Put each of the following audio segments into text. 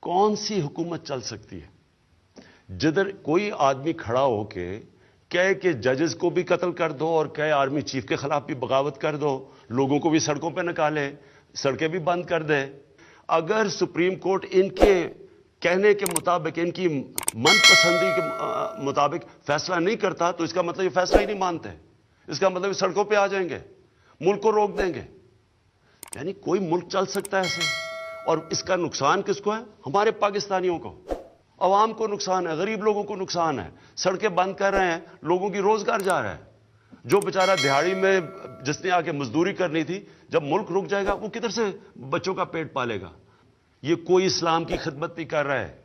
कौन सी हुकूमत चल सकती है जिधर कोई आदमी खड़ा होके कहे कि जजेस को भी कत्ल कर दो और कहे आर्मी चीफ के खिलाफ भी बगावत कर दो, लोगों को भी सड़कों पे निकाले, सड़कें भी बंद कर दे। अगर सुप्रीम कोर्ट इनके कहने के मुताबिक, इनकी मनपसंदी के मुताबिक फैसला नहीं करता तो इसका मतलब ये फैसला ही नहीं मानते, इसका मतलब सड़कों पे आ जाएंगे, मुल्क को रोक देंगे। यानी कोई मुल्क चल सकता है ऐसे, और इसका नुकसान किसको है? हमारे पाकिस्तानियों को, अवाम को नुकसान है, गरीब लोगों को नुकसान है। सड़कें बंद कर रहे हैं, लोगों की रोजगार जा रहा है। जो बेचारा दिहाड़ी में जिसने आके मजदूरी करनी थी, जब मुल्क रुक जाएगा वो किधर से बच्चों का पेट पालेगा? ये कोई इस्लाम की खिदमत नहीं कर रहा है,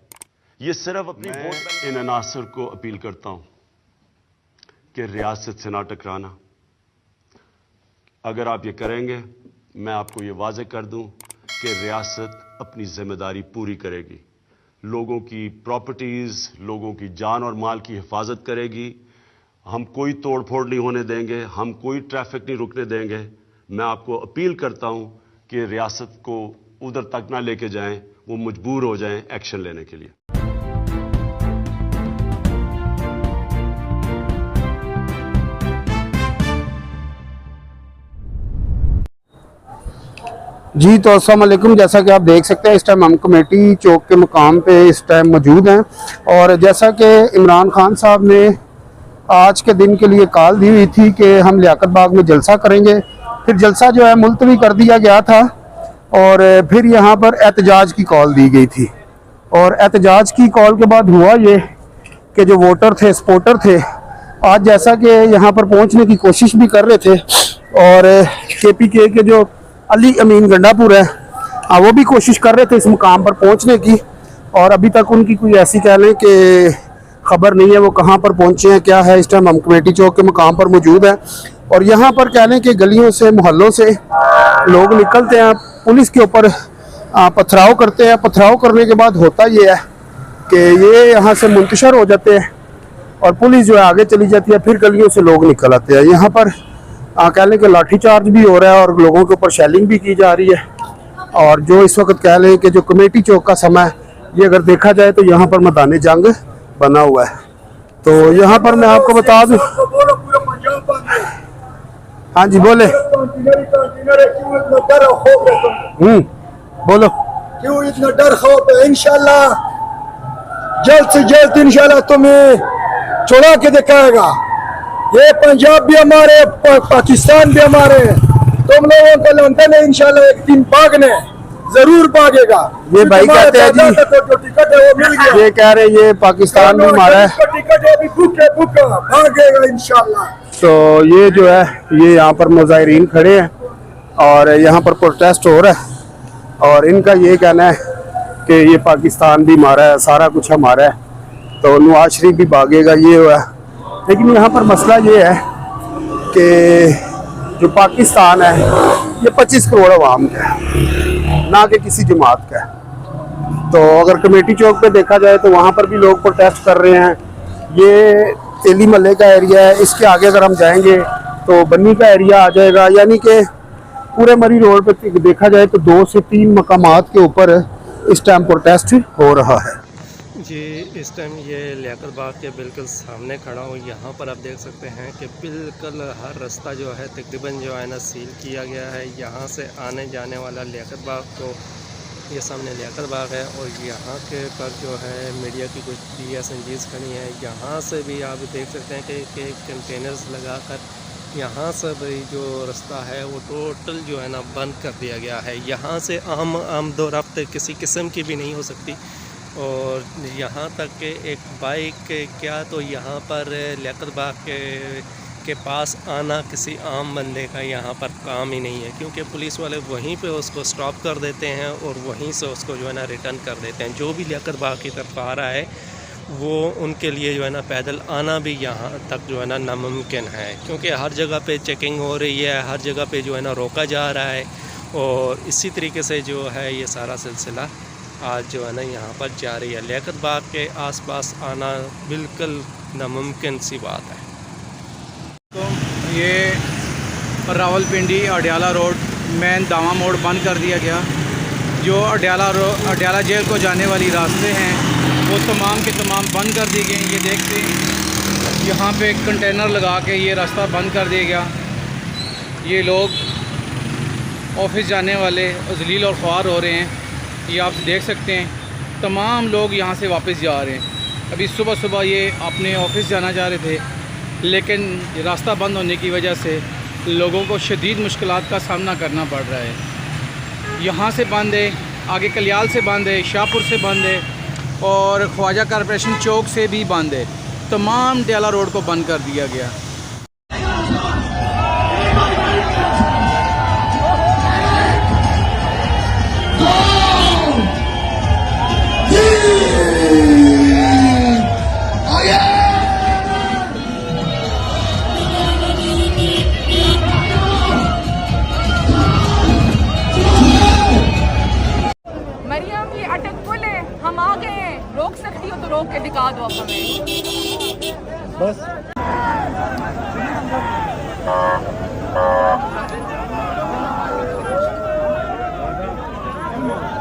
ये सिर्फ अपनी वोट। इन अनासर को अपील करता हूं कि रियासत से ना टकराना। अगर आप ये करेंगे, मैं आपको ये वाज़ेह कर दूं कि रियासत अपनी जिम्मेदारी पूरी करेगी, लोगों की प्रॉपर्टीज, लोगों की जान और माल की हिफाजत करेगी। हम कोई तोड़फोड़ नहीं होने देंगे, हम कोई ट्रैफिक नहीं रुकने देंगे। मैं आपको अपील करता हूं कि रियासत को उधर तक ना लेके जाएं, वो मजबूर हो जाएं एक्शन लेने के लिए। जी तो अस्सलाम वालेकुम। जैसा कि आप देख सकते हैं इस टाइम हम कमेटी चौक के मुकाम पे इस टाइम मौजूद हैं, और जैसा कि इमरान खान साहब ने आज के दिन के लिए कॉल दी हुई थी कि हम लियाकत बाग में जलसा करेंगे, फिर जलसा जो है मुलतवी कर दिया गया था और फिर यहाँ पर एहतजाज की कॉल दी गई थी। और एहतजाज की कॉल के बाद हुआ ये कि जो वोटर थे, सपोर्टर थे, आज जैसा कि यहाँ पर पहुँचने की कोशिश भी कर रहे थे, और KPK के जो अली अमीन गंडापुर है, वो भी कोशिश कर रहे थे इस मुकाम पर पहुंचने की, और अभी तक उनकी कोई ऐसी कह लें कि खबर नहीं है वो कहां पर पहुंचे हैं, क्या है। इस टाइम हम कमेटी चौक के मुकाम पर मौजूद हैं, और यहां पर कह लें कि गलियों से, मोहल्लों से लोग निकलते हैं, पुलिस के ऊपर पथराव करते हैं। पथराव करने के बाद होता ये है कि ये यहाँ से मुंतशर हो जाते हैं और पुलिस जो है आगे चली जाती है, फिर गलियों से लोग निकल आते हैं। यहाँ पर कह लें कि लाठीचार्ज भी हो रहा है और लोगों के ऊपर शेलिंग भी की जा रही है। और जो इस वक्त कह लें कि जो कमेटी चौक का समय, ये अगर देखा जाए तो यहाँ पर मैदान जंग बना हुआ है। तो यहाँ पर मैं आपको बता दूं, हाँ जी बोले, बोलो, क्यों इतना डर खौफ है? इंशाल्लाह जल्द से जल्द इंशाल्लाह तुम्हें छुड़ा के दिखाएगा। ये पंजाब भी हमारे, पाकिस्तान भी हमारे, तुम लोगों का लंदन है, इंशाल्लाह एक दिन भागने जरूर भागेगा। ये भाई कहते हैं जी, जो टिकट है वो मिल गया। ये कह रहे ये पाकिस्तान भी हमारा है, टिकट है अभी बुक है, बुक भागेगा इंशाल्लाह। तो ये जो है ये यहाँ पर मुजाहिरीन खड़े हैं और यहाँ पर प्रोटेस्ट हो रहा है, और इनका ये कहना है कि ये पाकिस्तान भी हमारा है, सारा कुछ हमारा है, तो नवाज शरीफ भी भागेगा, ये हुआ। लेकिन यहाँ पर मसला ये है कि जो पाकिस्तान है ये 25 करोड़ अवाम का है, ना कि किसी जमात का है। तो अगर कमेटी चौक पे देखा जाए तो वहाँ पर भी लोग प्रोटेस्ट कर रहे हैं। ये तेली महल्ले का एरिया है, इसके आगे अगर हम जाएंगे तो बन्नी का एरिया आ जाएगा। यानी कि पूरे मरी रोड पे देखा जाए तो 2 से 3 मकामात के ऊपर इस टाइम प्रोटेस्ट हो रहा है। जी इस टाइम ये लियाकत बाग के बिल्कुल सामने खड़ा हूँ। यहाँ पर आप देख सकते हैं कि बिल्कुल हर रास्ता जो है तकरीबन जो है ना सील किया गया है। यहाँ से आने जाने वाला लियाकत बाग, तो ये सामने लियाकत बाग है, और यहाँ के पर जो है मीडिया की कुछ DSNGs खड़ी हैं। यहाँ से भी आप देख सकते हैं कि कंटेनर्स लगाकर यहाँ से भी जो रास्ता है वो टोटल जो है ना बंद कर दिया गया है। यहाँ से आम दो रफ्त किसी किस्म की भी नहीं हो सकती, और यहाँ तक कि एक बाइक क्या तो यहाँ पर लियाकत बाग के पास आना किसी आम बंदे का यहाँ पर काम ही नहीं है, क्योंकि पुलिस वाले वहीं पे उसको स्टॉप कर देते हैं और वहीं से उसको जो है ना रिटर्न कर देते हैं। जो भी लियाकत बाग की तरफ आ रहा है वो उनके लिए जो है ना पैदल आना भी यहाँ तक जो है ना नामुमकिन है, क्योंकि हर जगह पे चेकिंग हो रही है, हर जगह पे जो है ना रोका जा रहा है। और इसी तरीके से जो है ये सारा सिलसिला आज जो है ना यहाँ पर जारी है। लियाकत बाग के आसपास आना बिल्कुल नामुमकिन सी बात है। तो ये रावलपिंडी अडियाला रोड मेन दावा मोड़ बंद कर दिया गया। जो अडयाला जेल को जाने वाली रास्ते हैं वो तमाम के तमाम बंद कर दिए गए हैं। ये देखते हैं यहाँ पे कंटेनर लगा के ये रास्ता बंद कर दिया गया। ये लोग ऑफिस जाने वाले ज़लील और ख्वार हो रहे हैं। ये आप देख सकते हैं तमाम लोग यहाँ से वापस जा रहे हैं। अभी सुबह सुबह ये अपने ऑफिस जाना चाह रहे थे, लेकिन रास्ता बंद होने की वजह से लोगों को शदीद मुश्किलात का सामना करना पड़ रहा है। यहाँ से बंद है, आगे कलियाल से बंद है, शाहपुर से बंद है और ख्वाजा कॉरपोरेशन चौक से भी बंद है। तमाम अडयाला रोड को बंद कर दिया गया। मरियम ये अटक पुल है, हम आ गए हैं, रोक सकती हो तो रोक के दिखा दो अब हमें बस।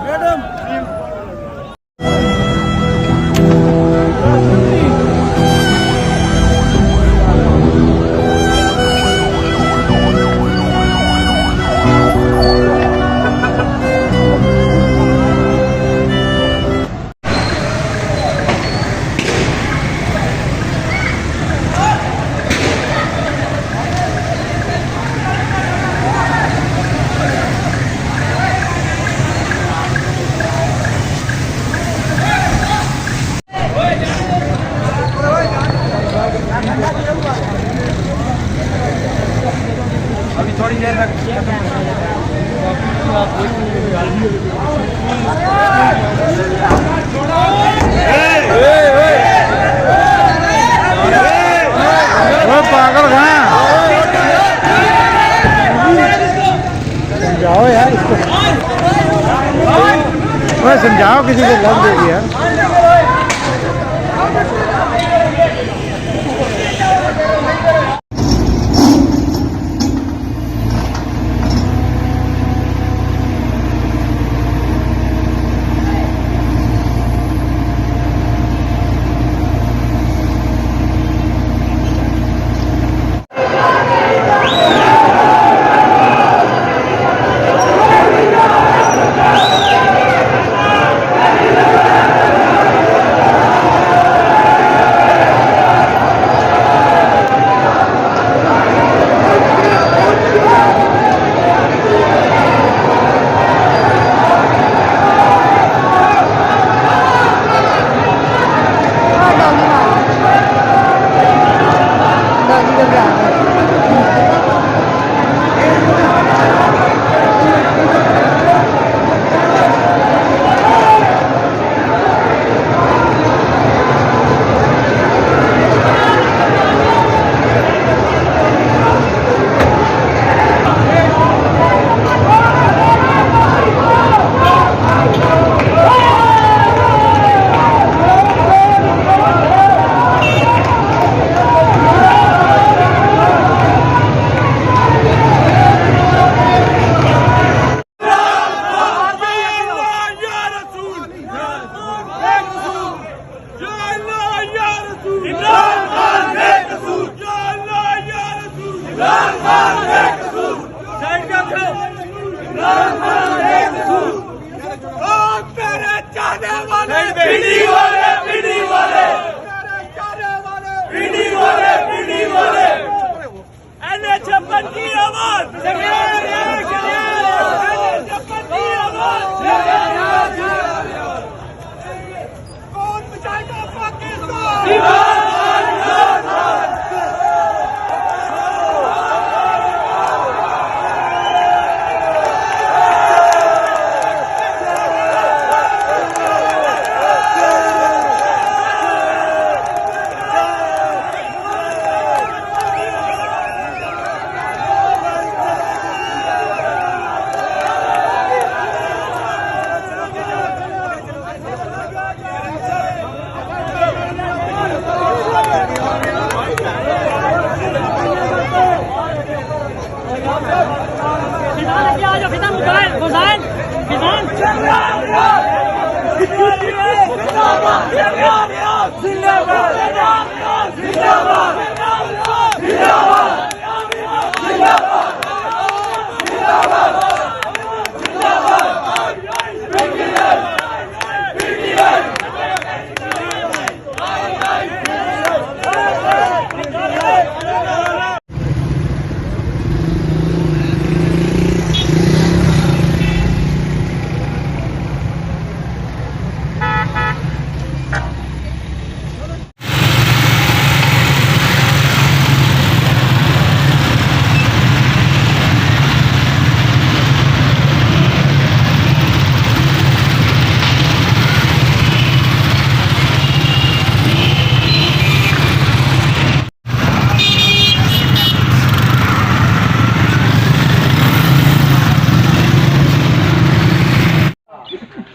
मैडम अभी थोड़ी देर तक पागल समझाओ यार इसको, समझाओ किसी को लग देगी यार।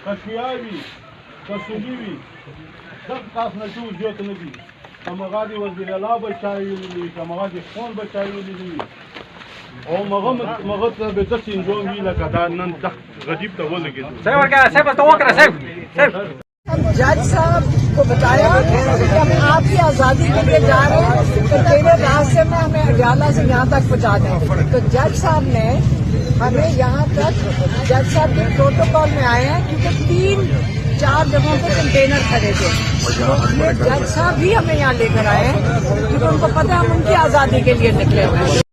Kashmiyavi, Kasugivi, सब काफ नचू जोत नदी कमगादी वज़ीर आला बचाई हुई कमगादी ख़ोन बचाई हुई और मगत बेतस इंजोंगी लकदानन तक गजीब तवल के सेव क्या सेव तो वो करा सेव जज साहब को बताया कि हम आपकी आज़ादी के लिए जा रहे हैं तो तेरे रास्ते में हमें अडियाला से यहाँ तक पहुँचा दें। तो जज साहब ने हमें यहाँ तक जज साहब के प्रोटोकॉल में आए हैं क्योंकि 3-4 जगहों पे कंटेनर खड़े थे। जज साहब भी हमें यहाँ लेकर आए हैं क्योंकि उनको पता है हम उनकी आज़ादी के लिए निकले हुए हैं।